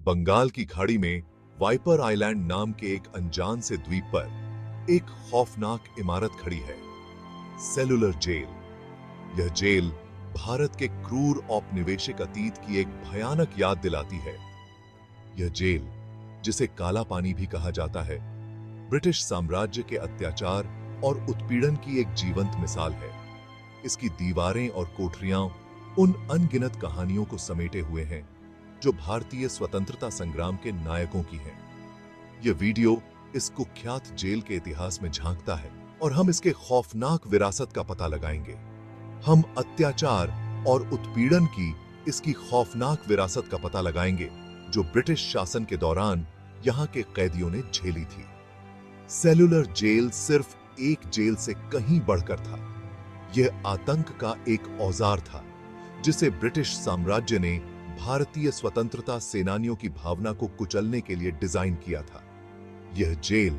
बंगाल की खाड़ी में वाइपर आइलैंड नाम के एक अनजान से द्वीप पर एक खौफनाक इमारत खड़ी है, सेलुलर जेल। यह जेल भारत के क्रूर औपनिवेशिक अतीत की एक भयानक याद दिलाती है। यह जेल, जिसे काला पानी भी कहा जाता है, ब्रिटिश साम्राज्य के अत्याचार और उत्पीड़न की एक जीवंत मिसाल है। इसकी दीवारें और कोठरियां उन अनगिनत कहानियों को समेटे हुए हैं जो भारतीय स्वतंत्रता संग्राम के नायकों की हैं। यह वीडियो इस कुख्यात जेल के इतिहास में झांकता है और हम इसके खौफनाक विरासत का पता लगाएंगे। हम अत्याचार और उत्पीड़न की इसकी खौफनाक विरासत का पता लगाएंगे जो ब्रिटिश शासन के दौरान यहां के कैदियों ने झेली थी। सेलुलर जेल सिर्फ एक जेल से कहीं बढ़कर था। यह आतंक का एक औजार था जिसे ब्रिटिश साम्राज्य ने भारतीय स्वतंत्रता सेनानियों की भावना को कुचलने के लिए डिजाइन किया था। यह जेल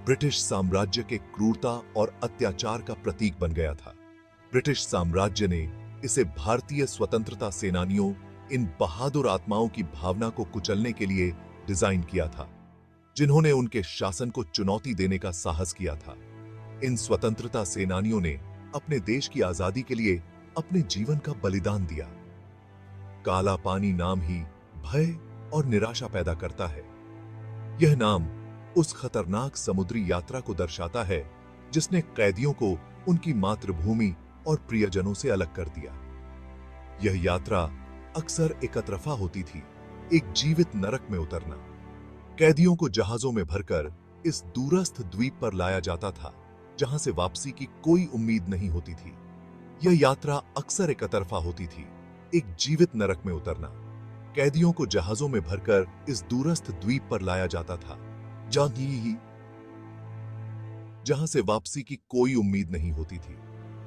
ब्रिटिश साम्राज्य के क्रूरता और अत्याचार का प्रतीक बन गया था। ब्रिटिश साम्राज्य ने इसे भारतीय स्वतंत्रता सेनानियों, इन बहादुर आत्माओं की भावना को कुचलने के लिए डिजाइन किया था, जिन्होंने उनके शासन को चुनौती देने का साहस किया था। इन स्वतंत्रता सेनानियों ने अपने देश की आजादी के लिए अपने जीवन का बलिदान दिया। काला पानी नाम ही भय और निराशा पैदा करता है। यह नाम उस खतरनाक समुद्री यात्रा को दर्शाता है जिसने कैदियों को उनकी मातृभूमि और प्रियजनों से अलग कर दिया। यह यात्रा अक्सर एकतरफा होती थी, एक जीवित नरक में उतरना। कैदियों को जहाजों में भरकर इस दूरस्थ द्वीप पर लाया जाता था जहां से वापसी की कोई उम्मीद नहीं होती थी। यह यात्रा अक्सर एकतरफा होती थी, एक जीवित नरक में उतरना। कैदियों को जहाजों में भरकर इस दूरस्थ द्वीप पर लाया जाता था जहां से वापसी की कोई उम्मीद नहीं होती थी।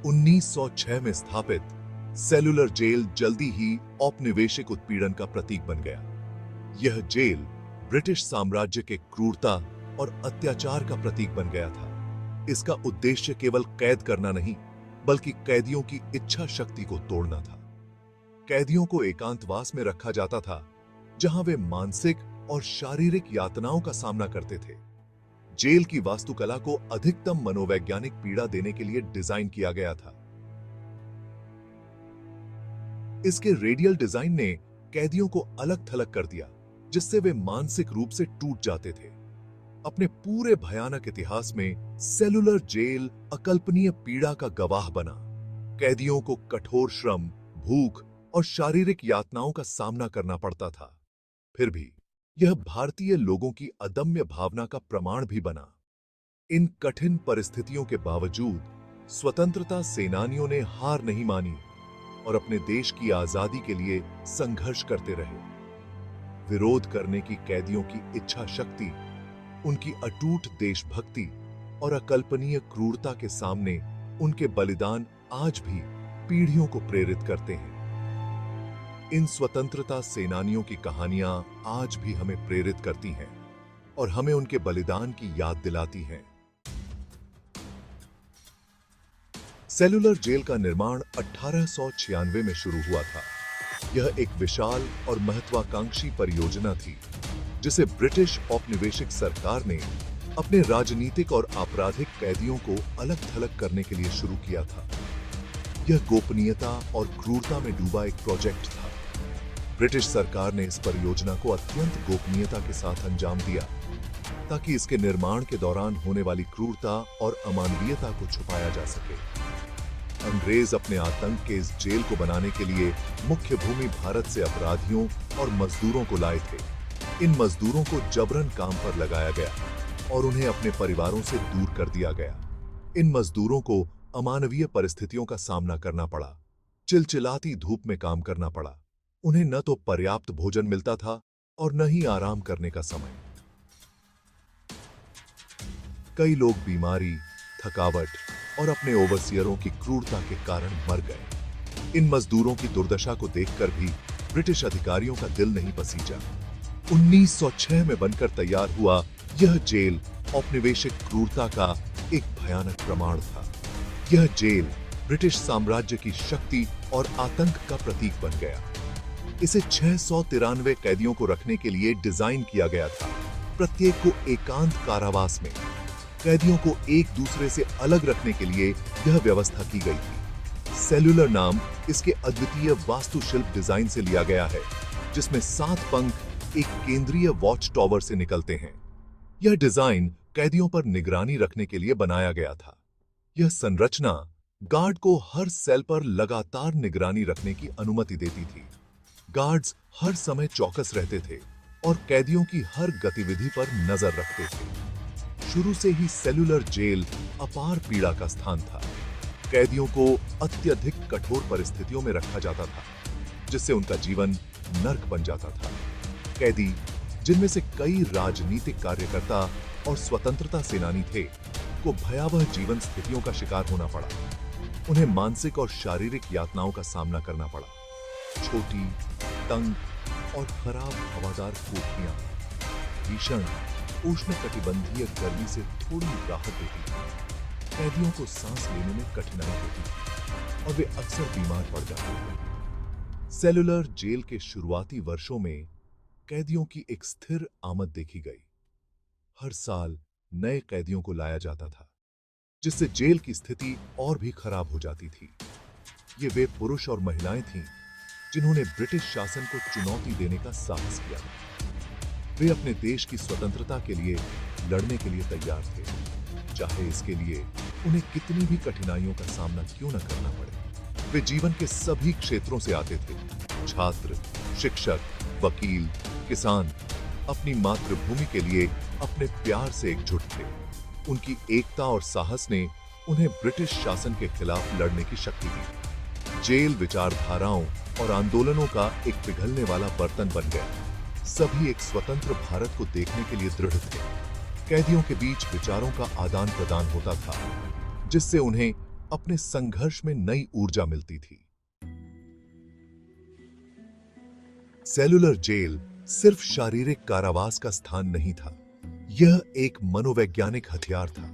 1906 में स्थापित सेलुलर जेल जल्दी ही औपनिवेशिक उत्पीड़न का प्रतीक बन गया। यह जेल ब्रिटिश साम्राज्य के क्रूरता और अत्याचार का प्रतीक बन गया था। इसका उद्देश्य केवल कैद करना नहीं, बल्कि कैदियों की इच्छा शक्ति को तोड़ना था। कैदियों को एकांतवास में रखा जाता था जहां वे मानसिक और शारीरिक यातनाओं का सामना करते थे। जेल की वास्तुकला को अधिकतम मनोवैज्ञानिक पीड़ा देने के लिए डिजाइन किया गया था। इसके रेडियल डिजाइन ने कैदियों को अलग थलग कर दिया, जिससे वे मानसिक रूप से टूट जाते थे। अपने पूरे भयानक इतिहास में सेलुलर जेल अकल्पनीय पीड़ा का गवाह बना। कैदियों को कठोर श्रम, भूख और शारीरिक यातनाओं का सामना करना पड़ता था। फिर भी यह भारतीय लोगों की अदम्य भावना का प्रमाण भी बना। इन कठिन परिस्थितियों के बावजूद स्वतंत्रता सेनानियों ने हार नहीं मानी और अपने देश की आजादी के लिए संघर्ष करते रहे। विरोध करने की कैदियों की इच्छा शक्ति, उनकी अटूट देशभक्ति और अकल्पनीय क्रूरता के सामने उनके बलिदान आज भी पीढ़ियों को प्रेरित करते हैं। इन स्वतंत्रता सेनानियों की कहानियां आज भी हमें प्रेरित करती हैं और हमें उनके बलिदान की याद दिलाती हैं। सेलुलर जेल का निर्माण 1896 में शुरू हुआ था। यह एक विशाल और महत्वाकांक्षी परियोजना थी जिसे ब्रिटिश औपनिवेशिक सरकार ने अपने राजनीतिक और आपराधिक कैदियों को अलग थलग करने के लिए शुरू किया था। यह गोपनीयता और क्रूरता में डूबा एक प्रोजेक्ट था। ब्रिटिश सरकार ने इस परियोजना को अत्यंत गोपनीयता के साथ अंजाम दिया ताकि इसके निर्माण के दौरान होने वाली क्रूरता और अमानवीयता को छुपाया जा सके। अंग्रेज अपने आतंक के इस जेल को बनाने के लिए मुख्य भूमि भारत से अपराधियों और मजदूरों को लाए थे। इन मजदूरों को जबरन काम पर लगाया गया और उन्हें अपने परिवारों से दूर कर दिया गया। इन मजदूरों को अमानवीय परिस्थितियों का सामना करना पड़ा, चिलचिलाती धूप में काम करना पड़ा। उन्हें न तो पर्याप्त भोजन मिलता था और न ही आराम करने का समय। कई लोग बीमारी, थकावट और अपने ओवरसियरों की क्रूरता के कारण मर गए। इन मजदूरों की दुर्दशा को देखकर भी ब्रिटिश अधिकारियों का दिल नहीं पसीजा। 1906 में बनकर तैयार हुआ यह जेल औपनिवेशिक क्रूरता का एक भयानक प्रमाण था। यह जेल ब्रिटिश साम्राज्य की शक्ति और आतंक का प्रतीक बन गया। इसे 693 कैदियों को रखने के लिए डिजाइन किया गया था। प्रत्येक को एकांत कारावास में कैदियों को एक दूसरे से अलग रखने के लिए यह व्यवस्था की गई थी। सेल्युलर नाम इसके अद्वितीय वास्तुशिल्प डिजाइन से लिया गया है, जिसमें 7 पंख एक केंद्रीय वॉच टॉवर से निकलते हैं। यह डिजाइन कैदियों पर निगरानी रखने के लिए बनाया गया था। यह संरचना गार्ड को हर सेल पर लगातार निगरानी रखने की अनुमति देती थी। गार्ड्स हर समय चौकस रहते थे और कैदियों की हर गतिविधि पर नजर रखते थे। शुरू से ही सेल्युलर जेल अपार पीड़ा का स्थान था। कैदियों को अत्यधिक कठोर परिस्थितियों में रखा जाता था, जिससे उनका जीवन नर्क बन जाता था। कैदी, जिनमें से कई राजनीतिक कार्यकर्ता और स्वतंत्रता सेनानी थे, को भयावह जीवन स्थितियों का शिकार होना पड़ा। उन्हें मानसिक और शारीरिक यातनाओं का सामना करना पड़ा। छोटी, तंग और खराब हवादार कोठरियां भीषण उष्णकटिबंधीय गर्मी से थोड़ी राहत देती थी। कैदियों को सांस लेने में कठिनाई होती थी और वे अक्सर बीमार पड़ जाते थे। सेल्युलर जेल के शुरुआती वर्षों में कैदियों की एक स्थिर आमद देखी गई। हर साल नए कैदियों को लाया जाता था, जिससे जेल की स्थिति और भी खराब हो जाती थी। ये वे पुरुष और महिलाएं थीं जिन्होंने ब्रिटिश शासन को चुनौती देने का साहस किया। वे अपने देश की स्वतंत्रता के लिए लड़ने के लिए तैयार थे, चाहे इसके लिए उन्हें कितनी भी कठिनाइयों का सामना क्यों न करना पड़े। वे जीवन के सभी क्षेत्रों से आते थे। छात्र, शिक्षक, वकील, किसान अपनी मातृभूमि के लिए अपने प्यार से एकजुट थे। उनकी एकता और साहस ने उन्हें ब्रिटिश शासन के खिलाफ लड़ने की शक्ति दी। जेल विचारधाराओं और आंदोलनों का एक पिघलने वाला बर्तन बन गया। सभी एक स्वतंत्र भारत को देखने के लिए दृढ़ थे। कैदियों के बीच विचारों का आदान प्रदान होता था, जिससे उन्हें अपने संघर्ष में नई ऊर्जा मिलती थी। सेल्युलर जेल सिर्फ शारीरिक कारावास का स्थान नहीं था, यह एक मनोवैज्ञानिक हथियार था।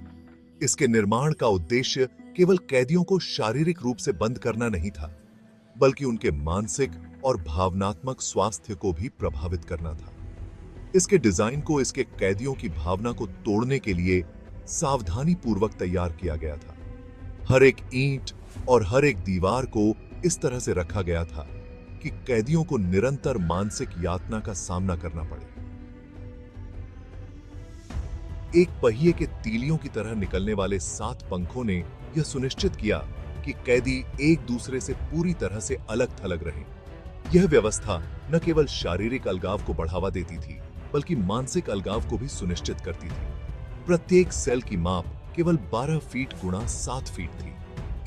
इसके निर्माण का उद्देश्य केवल कैदियों को शारीरिक रूप से बंद करना नहीं था, बल्कि उनके मानसिक और भावनात्मक स्वास्थ्य को भी प्रभावित करना था। इसके डिजाइन को इसके कैदियों की भावना को तोड़ने के लिए सावधानी पूर्वक तैयार किया गया था। हर एक ईंट और हर एक दीवार को इस तरह से रखा गया था कि कैदियों को निरंतर मानसिक यातना का सामना करना पड़े। एक पहिए के तीलियों की तरह निकलने वाले 7 पंखों ने यह सुनिश्चित किया कि कैदी एक दूसरे से पूरी तरह से अलग थलग रहें। यह व्यवस्था न केवल शारीरिक अलगाव को बढ़ावा देती थी, बल्कि मानसिक अलगाव को भी सुनिश्चित करती थी। प्रत्येक सेल की माप केवल 12 फीट गुणा 7 फीट थी।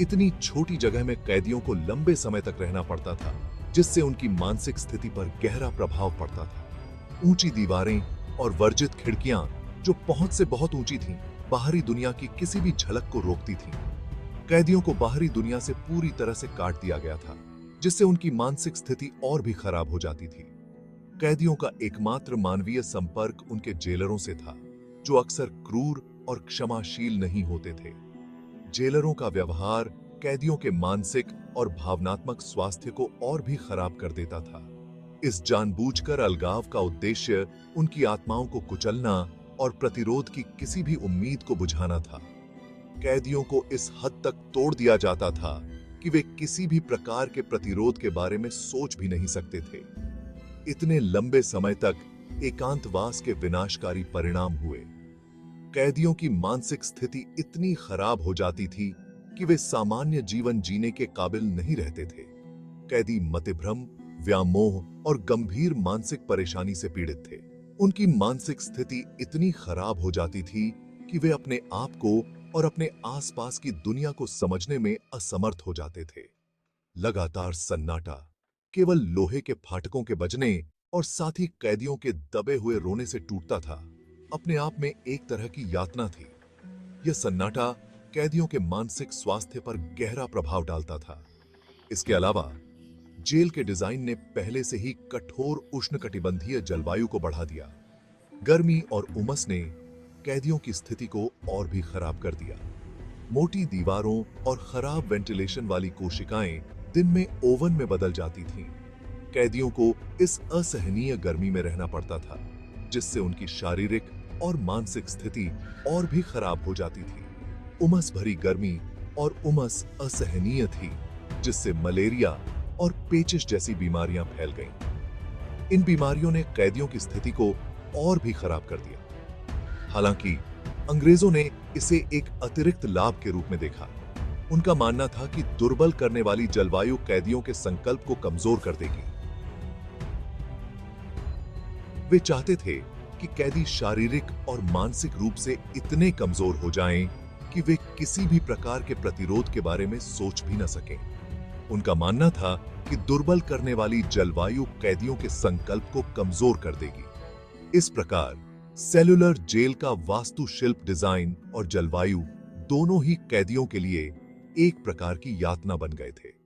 इतनी छोटी जगह में कैदियों को लंबे समय तक रहना पड़ता था, जिससे उनकी मानसिक स्थिति पर गहरा प्रभाव पड़ता था। ऊंची दीवारें और वर्जित खिड़कियां जो पहुंच से बहुत ऊंची थीं, बाहरी दुनिया की किसी भी झलक को रोकती थीं। कैदियों को बाहरी दुनिया से पूरी तरह से काट दिया गया था, जिससे उनकी मानसिक स्थिति और भी खराब हो जाती थी। कैदियों का एकमात्र मानवीय संपर्क उनके जेलरों से था, जो अक्सर क्रूर और क्षमाशील नहीं होते थे। जेलरों का व्यवहार कैदियों के मानसिक और भावनात्मक स्वास्थ्य को और भी खराब कर देता था। इस जानबूझकर अलगाव का उद्देश्य उनकी आत्माओं को कुचलना और प्रतिरोध की किसी भी उम्मीद को बुझाना था। कैदियों को इस हद तक तोड़ दिया जाता था कि वे किसी भी प्रकार के प्रतिरोध के बारे में सोच भी नहीं सकते थे। इतने लंबे समय तक एकांतवास के विनाशकारी परिणाम हुए। कैदियों की मानसिक स्थिति इतनी खराब हो जाती थी कि वे सामान्य जीवन जीने के काबिल नहीं रहते थे। कैदी मतिभ्रम, व्यामोह और गंभीर मानसिक परेशानी से पीड़ित थे। उनकी मानसिक स्थिति इतनी खराब हो जाती थी कि वे अपने आप को और अपने आसपास की दुनिया को समझने में असमर्थ हो जाते थे। लगातार सन्नाटा, केवल लोहे के फाटकों के बजने और साथ ही कैदियों के दबे हुए रोने से टूटता था, अपने आप में एक तरह की यातना थी। यह सन्नाटा कैदियों के मानसिक स्वास्थ्य पर गहरा प्रभाव डालता था। इसके अलावा जेल के डिजाइन ने पहले से ही कठोर उष्णकटिबंधीय जलवायु को बढ़ा दिया। गर्मी और उमस ने कैदियों की स्थिति को और भी खराब कर दिया। मोटी दीवारों और खराब वेंटिलेशन वाली कोशिकाएं दिन में ओवन में बदल जाती थीं। कैदियों को इस असहनीय गर्मी में रहना पड़ता था, जिससे उनकी शारीरिक और मानसिक स्थिति और भी खराब हो जाती थी। उमस भरी गर्मी और उमस असहनीय थी, जिससे मलेरिया और पेचिश जैसी बीमारियां फैल गईं। इन बीमारियों ने कैदियों की स्थिति को और भी खराब कर दिया। हालांकि अंग्रेजों ने इसे एक अतिरिक्त लाभ के रूप में देखा। उनका मानना था कि दुर्बल करने वाली जलवायु कैदियों के संकल्प को कमजोर कर देगी। वे चाहते थे कि कैदी शारीरिक और मानसिक रूप से इतने कमजोर हो जाएं कि वे किसी भी प्रकार के प्रतिरोध के बारे में सोच भी न सकें। उनका मानना था कि दुर्बल करने वाली जलवायु कैदियों के संकल्प को कमजोर कर देगी। इस प्रकार सेलुलर जेल का वास्तुशिल्प डिजाइन और जलवायु दोनों ही कैदियों के लिए एक प्रकार की यातना बन गए थे।